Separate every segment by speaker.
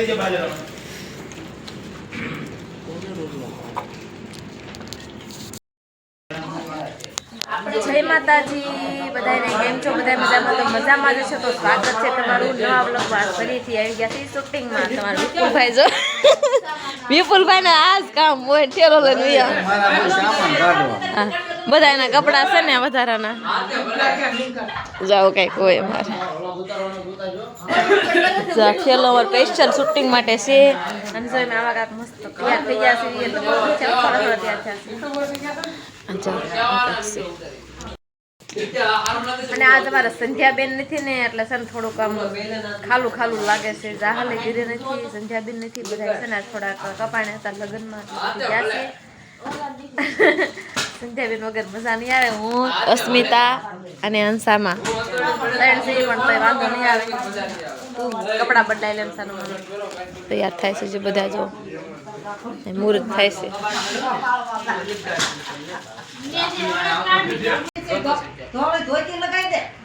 Speaker 1: જય માતાજી બધાને, કેમ છો? બધા મજામાં? તો મજામાં જ છો તો સ્વાગત છે તમારું નવા બ્લોગમાં. ફરીથી આવી ગયા છે શૂટિંગમાં. તમારા વિપુલભાઈ જો વિપુલભાઈ ને આજ કામ હોય ઠેલો લઈને બધા એના કપડા છે ને વધારાના જાઓ કઈક હોય અમારે ઠેલો અમારે સ્પેશિયલ શૂટિંગ માટે છે. અને જો આવા કાંક મસ્ત તૈયાર થઈ ગયા છે એટલે બહુ તૈયાર થયા અને આ તમારા સંધ્યાબેન નથી ને એટલે છે ને થોડુંક આમ ખાલું ખાલું લાગે છે. જાહલે ઘીરે નથી, સંધ્યાબેન નથી, બધા છે ને થોડાક કપાણે હતા લગ્નમાં ગયા છે. સંધ્યાબેન વગર મજા નહીં આવે. હું, અસ્મિતા અને હંસામાં ત્રણ છે પણ તો વાંધો નહીં આવે. કપડાં બદલાય હંસાનું તૈયાર થાય છે જે બધા જો મુહૂર્ત થાય છે.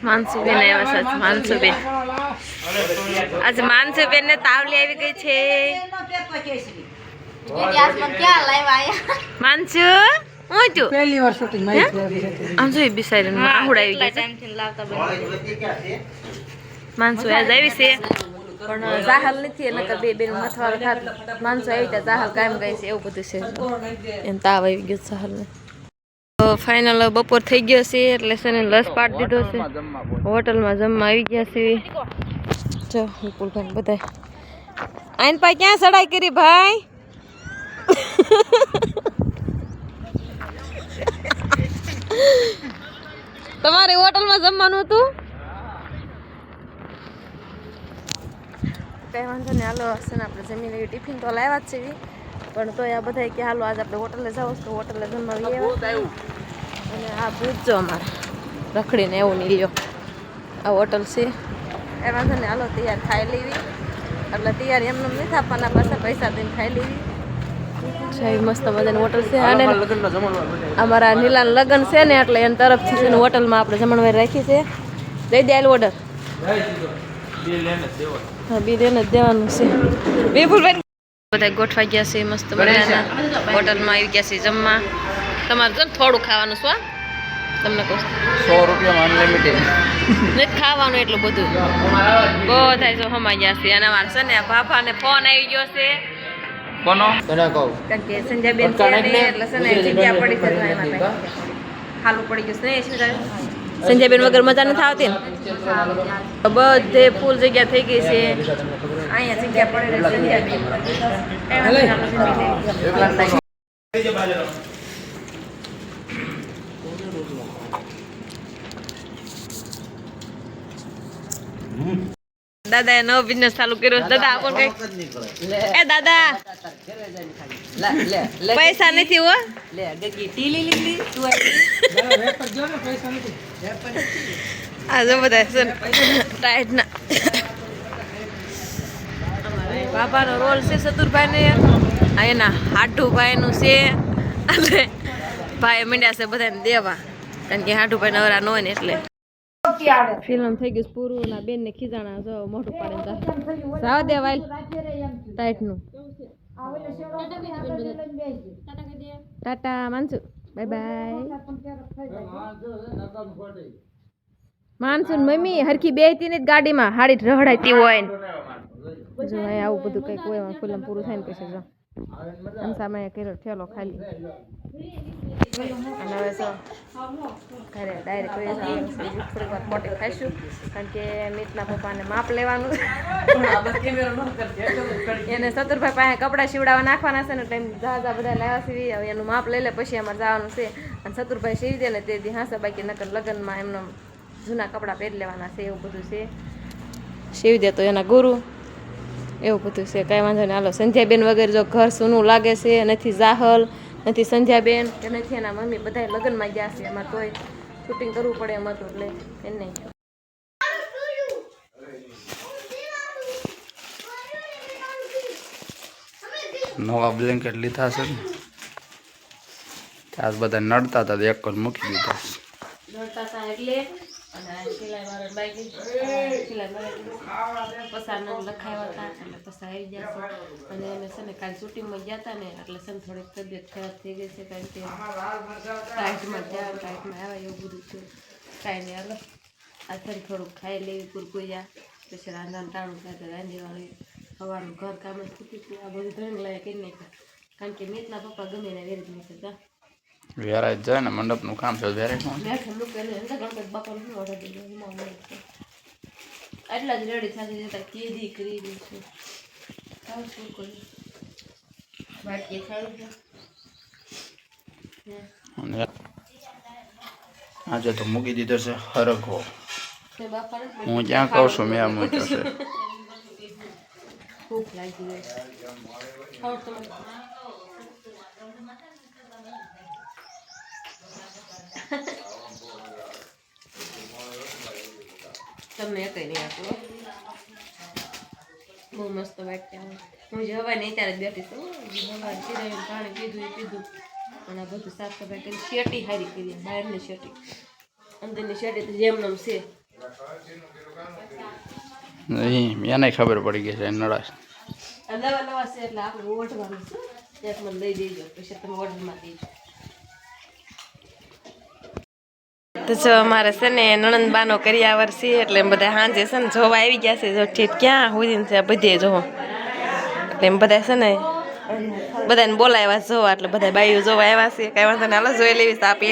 Speaker 1: માનસુબેન આવ્યા છે. માનસુબેન આજે માનસુબેન ને તાવલી આવી ગઈ છે. માનસુ હું તું પહેલી વાર શૂટિંગ માં આમ જોઈ બિસારી માહુડ આવી ગઈ છે. માનસુ આજ આવી છે પણ જાહલ નથી એને બે બેન મથવારો થાત. માનસુ આવી ત્યાં જાહલ કાયમ ગઈ છે એવું બધું છે. એમ તાવ આવી ગયો જાહલ ને. ફાઇનલ બપોર થઈ ગયો છે એટલે છે ને લસ પાડી દીધો છે. હોટલમાં જમવા આવી ગયા છે. જો વિપુલભાઈ બધા આઈન પા ક્યાં સડાઈ કરી ભાઈ? તમારે હોટલમાં જમવાનું હતું? કઈ વાંધો નહીં, હાલો હશે ને આપણે જમીન એવી ટિફિન તો લાવ્યા જ છે પણ તો આ બધા કે હાલો આજે આપણે હોટલે જાવ તો હોટલે જમવા આવ્યા. અને આ પૂછજો અમારે રખડીને એવું નહીં લ્યો. આ હોટલ છે એ વાંધો નહીં, હાલો તૈયાર ખાઈ લેવી. એટલે તૈયાર એમને નહીં થાપવાના, પાછા પૈસા દઈને ખાઈ લેવી. મસ્ત મજાની હોટલ છે. અને અમારા નીલાન લગ્ન છે ને એટલે એની તરફથી છે ને હોટલમાં આપણે જમણવાર રાખી છે. દઈ દે ઓર્ડર. હા, બિલ એને જ દેવાનું છે. વિપુલભાઈ બધા ગોઠવાઈ ગયા છે મસ્ત મજાના. હોટલમાં આવી ગયા છે જમવા. તમારે જો થોડું ખાવાનું શું તમને કહું 100 રૂપિયામાં અનલિમિટેડ નથી ખાવાનું એટલું બધું. બધા જો હમાઈ ગયા છે. અને અમારે છે ને ભાભાને ફોન આવી ગયો છે. કોનો? કારણ કે સંજયબેન છે ને એટલે છે ને જગ્યા પડી છે એમાં ખાલું પડી ગયું છે ને. સંજયબેન વગર મજા નથી આવતી ને. બધે ફૂલ જગ્યા થઈ ગઈ છે. અહીંયા જગ્યા પડે દાદા એ નવો બિઝનેસ ચાલુ કર્યો. દાદા આપો કઈ. એ દાદા પૈસા નથી હો. આ જો બધા છે ટાઈટ ના બાપાનો રોલ છે સતુરભાઈ ને. એના હાડુભાઈ નું છે અને ભાઈ મીંડ્યા છે બધાને દેવા કારણ કે હાડુભાઈ નવરા ન હોય ને એટલે. ફિલ્મ થઈ ગયું પૂરું. ના બેન ને ખીજાણા જો મોઢું પાડીને જાવ દે વાઈલ ટાઈટ નું. ટાટા માનસુ બાય બાય. માનસુ મમ્મી હરખી બેહતી ને ગાડીમાં હાડી રહડાતી હોય જો આવું બધું કઈક હોય. ફિલ્મ પૂરું થાય ને પછી જો સામે કર્યો ઠેલો ખાલી. અને હવે તો ઘરે ડાયરેક્ટ થોડીક વાર પોટી ખાઈશું કારણ કે મીતના પપ્પાને માપ લેવાનું. એને સતુરભાઈ પાસે કપડાં સીવડાવવા નાખવાના છે ને ટાઈમ જા બધા લાવ્યા સીવી. હવે એનું માપ લઈ લે પછી અમારે જવાનું છે. અને સતુરભાઈ સીવી દે ને તે દી હાંસે બાકી નકર લગ્નમાં એમનો જૂના કપડાં પહેરી લેવાના છે. એવું બધું છે. સીવી દે તો એના ગુરુ એવું બધું છે. કાંઈ વાંધો નહીં, હાલો. સંધ્યાબેન વગેરે જો ઘર સૂનું લાગે છે. નથી જાહલ, નથી સંધ્યાબેન કે નથી એના મમ્મી, બધા લગ્નમાં ગયા છે. એમાં તોય શૂટિંગ કરવું પડે એમ હતું એટલે એને નહીં.
Speaker 2: નવા બ્લેન્કેટ લીધા છે ને ત્યાં બધા નડતા હતા એક જ મૂકી દીધા.
Speaker 1: નડતા હતા એટલે અને આ સિલાઈ વાળો બાકી સિલાઈ મારે પસારનો લખાવ્યા હતા એટલે પસાર આવી ગયા છે અને એને છે ને કાલ શૂટિંગમાં ગયા હતા ને એટલે છે ને થોડીક તબિયત ખરાબ થઈ ગઈ છે કારણ કે ટાઈટમાં ગયા ટાઈટમાં આવે એવું બધું થયું કાંઈ નહીં હાલો આ ફરી થોડુંક ખાઈ લેવી કુરકુરિયા પછી રાંધવાનું ટાણું થાય રાંધીવાળી સવારનું ઘર કામ જ થતું આ બધું ધણી લાયા કરી નાખ્યા કારણ કે મિતના પપ્પા ગમે એને વેરી જ નાખ્યા
Speaker 2: વેરાય જાય ને મંડપનું કામ છે વેરાય
Speaker 1: એટલા જ રેડી સાથે જતા કેદી કરી દઈશું શું કર્યું બાટકી ખાયું
Speaker 2: આજે તો મૂકી દીધો છે હરખો
Speaker 1: છે બાપાને
Speaker 2: હું ક્યાં કહું છું મેં આ મૂક્યો છે
Speaker 1: ભૂખ લાગી ગઈ તમને કઈ નહીં આપો બહુ મસ્ત વાટ્યા હું જે હવા નહીં ત્યારે જ બેઠી છું હવા ચીરાવીને પાણી પીધું એ પીધું અને આ બધું સાફ સફાઈ કરી શેટી હારી કરી બહારની શેટી અંદરની શેટી તો જેમ છે
Speaker 2: એને ખબર પડી ગઈ છે નળાશ
Speaker 1: નવા નવા છે એટલે આપણે ઓઢવાનું છે ત્યાં મને લઈ દેજો પછી તમે ઓર્ડરમાં દેજો તો જો અમારે છે ને નણંદબાનો કર્યાવર છે એટલે એમ બધા સાંજે છે ને જોવા આવી ગયા છે જો ઠીક ક્યાં સુધી છે બધે જો એટલે એમ બધા છે ને બધાને બોલાવ્યા જોવા એટલે બધા બાઈઓ જોવા આવ્યા છે કઈ વાંધો ને હાલો જોઈ લેવી આપી